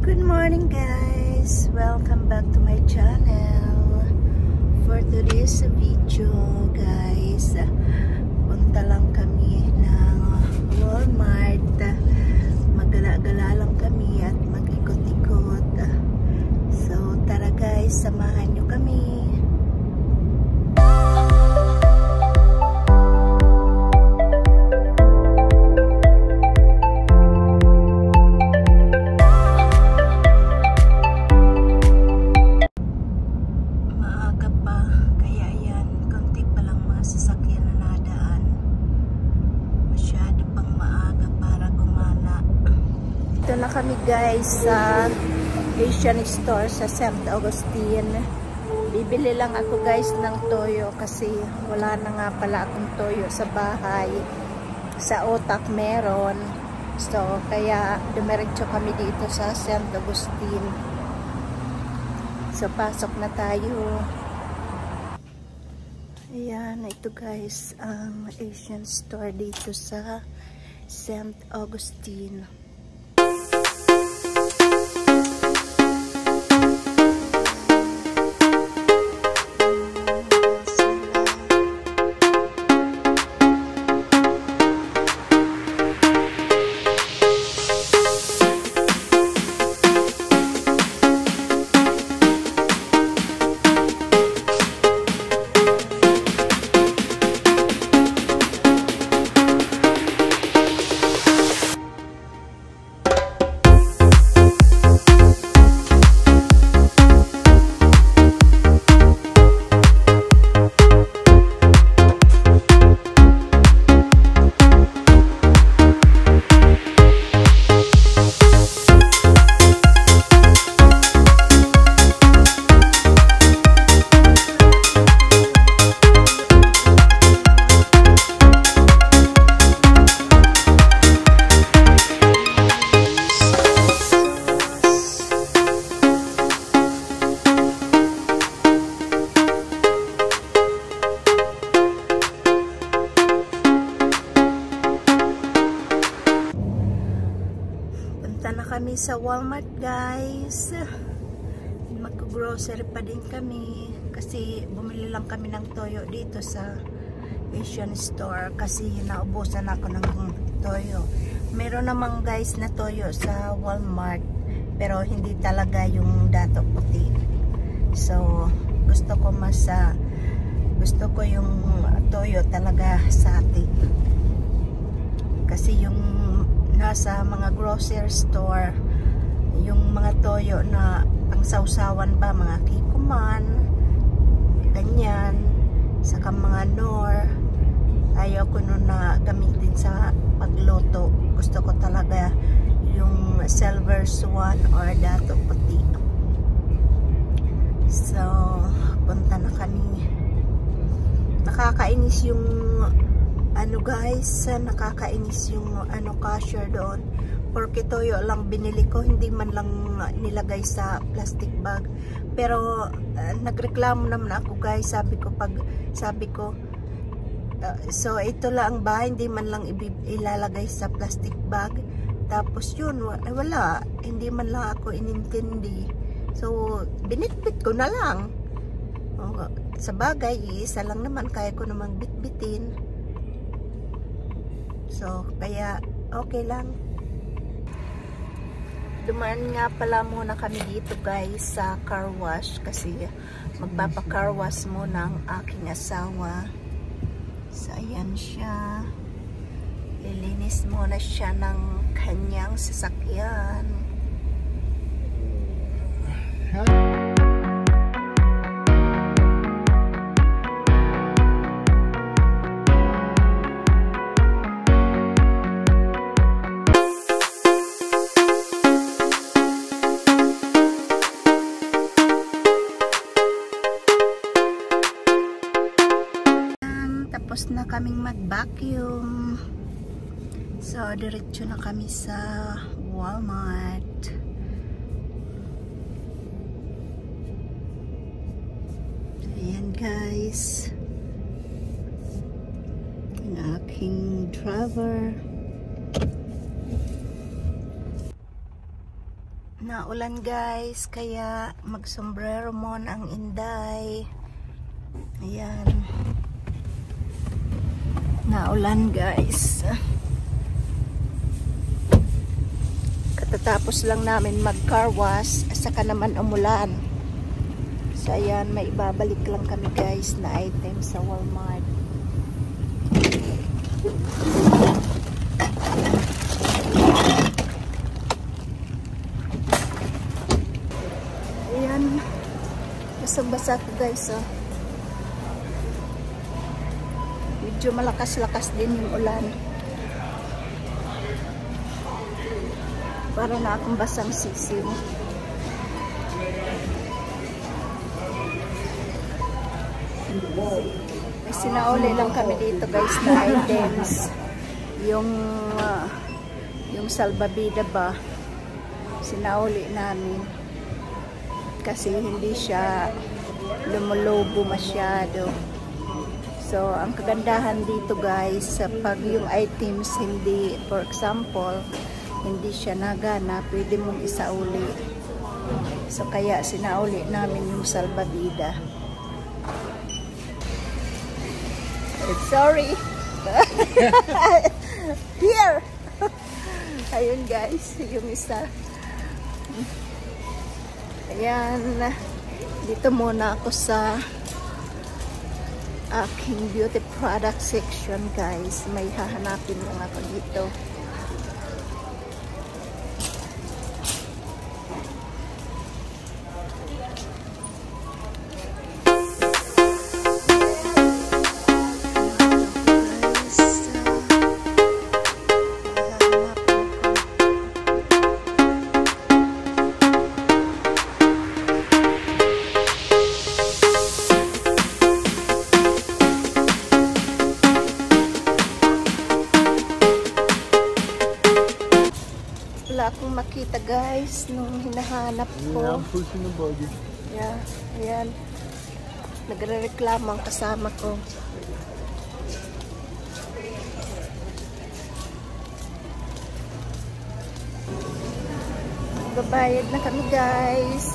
Good morning guys! Welcome back to my channel. For today's video guys, punta lang kami ng Walmart. Magala-gala lang kami at mag-ikot-ikot. So tara guys, samahan nyo kami. Ito na kami guys sa Asian store sa St. Augustine. Bibili lang ako guys ng toyo kasi wala na nga pala akong toyo sa bahay. Sa Otak meron. So kaya dumiretso kami dito sa St. Augustine. So pasok na tayo. Ayan, ito guys ang Asian store dito sa St. Augustine. Na kami sa Walmart guys. Mag-grocery pa din kami kasi bumili lang kami ng toyo dito sa Asian store kasi naubusan ako ng toyo. Meron namang guys na toyo sa Walmart pero hindi talaga yung dato puti. So gusto ko yung toyo talaga sa atin kasi yung nasa mga grocery store yung mga toyo na pang sausawan ba, mga kikuman ganyan, saka mga nor, ayaw ko nun na gamitin sa pagluto. Gusto ko talaga yung silver swan or dato puti. So punta na kami. Nakakainis yung guys, nakakainis yung cashier doon. Porque toyo lang binili ko, hindi man lang nilagay sa plastic bag. Pero nagreklamo naman ako guys, sabi ko so ito lang ba, hindi man lang ilalagay sa plastic bag. Tapos yun, wala, hindi man lang ako inintindi. So binitbit ko na lang. Sa bagay, isa lang naman, kaya ko namang bitbitin. So, kaya okay lang. Dumaan nga pala muna kami dito guys sa car wash kasi magpapa-car wash muna ang aking asawa. So, ayan siya. Lilinis muna siya ng kanyang sasakyan. Tapos na kaming mag-vacuum. So, diretso na kami sa Walmart. Ayan guys. Ang aking driver. Naulan guys, kaya magsombrero mon ang Inday. Ayan. Naulan guys. Katatapos lang namin mag-car wash, saka naman umulan. So ayan, may ibabalik lang kami guys na item sa Walmart. Ayan, basang-basa ko guys, oh. Medyo malakas-lakas din yung ulan. Para na akong basang sisiw. May sinauli lang kami dito guys na items. Yung salbabida ba, sinauli namin. Kasi hindi siya lumulobo masyado. So, ang kagandahan dito guys, pag yung items hindi, for example, hindi siya nagana, pwede mong isauli. So, kaya sinauli namin yung salbabida. Sorry. Here. Ayun guys, yung isa. Ayan. Dito muna ako sa aking beauty product section guys. May hahanapin lang ako dito. Wala akong makita guys nung hinahanap ko. Yeah, I'm pushing the buggy. Yeah, ayan. Nagre-reklamo ang kasama ko. Babayad na kami guys.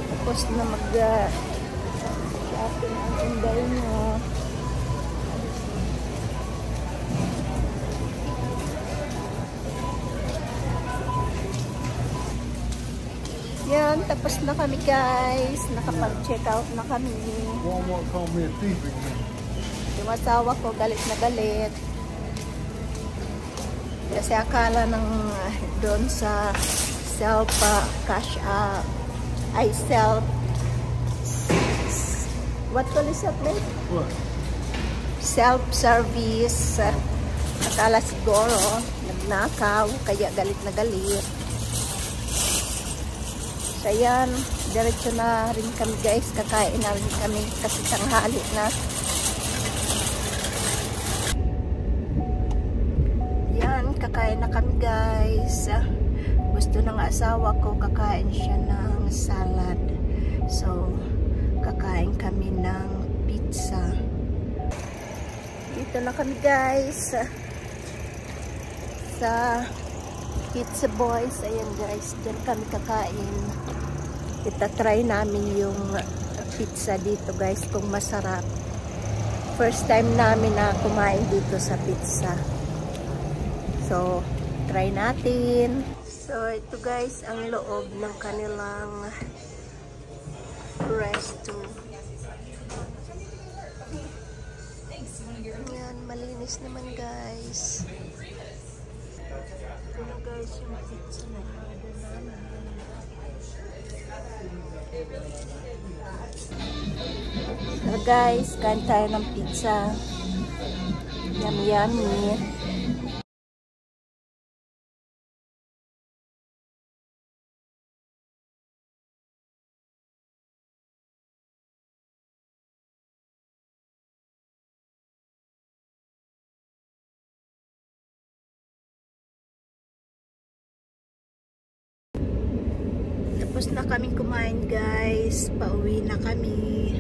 Tapos na mag-shopping ang Inday nyo. Yan, tapos na kami guys. Nakapag-check out na kami. Walmart called me a thief again. Yung asawa ko galit na galit. Kasi akala ng doon sa self cash ay self what call is that name? What? Self-service. Akala siguro nagnakaw kaya galit na galit. So ayan, diretso na rin kami guys, kakain na rin kami kasi tanghali na. Ayan, kakain na kami guys. Gusto ng asawa ko, kakain siya ng salad. So, kakain kami ng pizza. Dito na kami guys sa Pizza Boys. Ayan guys, dyan kami kakain. Itatry namin yung pizza dito guys kung masarap. First time namin na kumain dito sa pizza. So, try natin. So, ito guys ang loob ng kanilang resto. Ayan, malinis naman guys. Ano guys yung pizza na order namin. So guys, kain tayo ng pizza. Yummy yummy. Tapos na kaming kumain guys, pauwi na kami.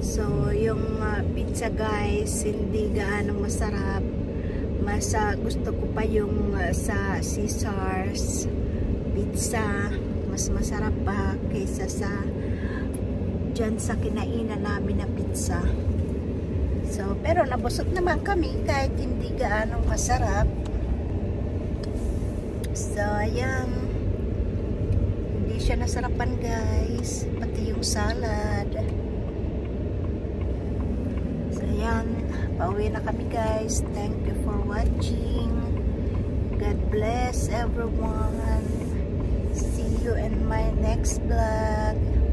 So yung pizza guys hindi gaano masarap. Mas gusto ko pa yung sa Caesars pizza. Mas masarap pa kaysa sa dyan sa kinainan namin na pizza. So, pero nabusog naman kami kahit hindi gaano masarap. So, ayan. Hindi siya nasarapan guys. Pati yung salad. So, ayan. Pauwi na kami guys. Thank you for watching. God bless everyone. See you in my next vlog.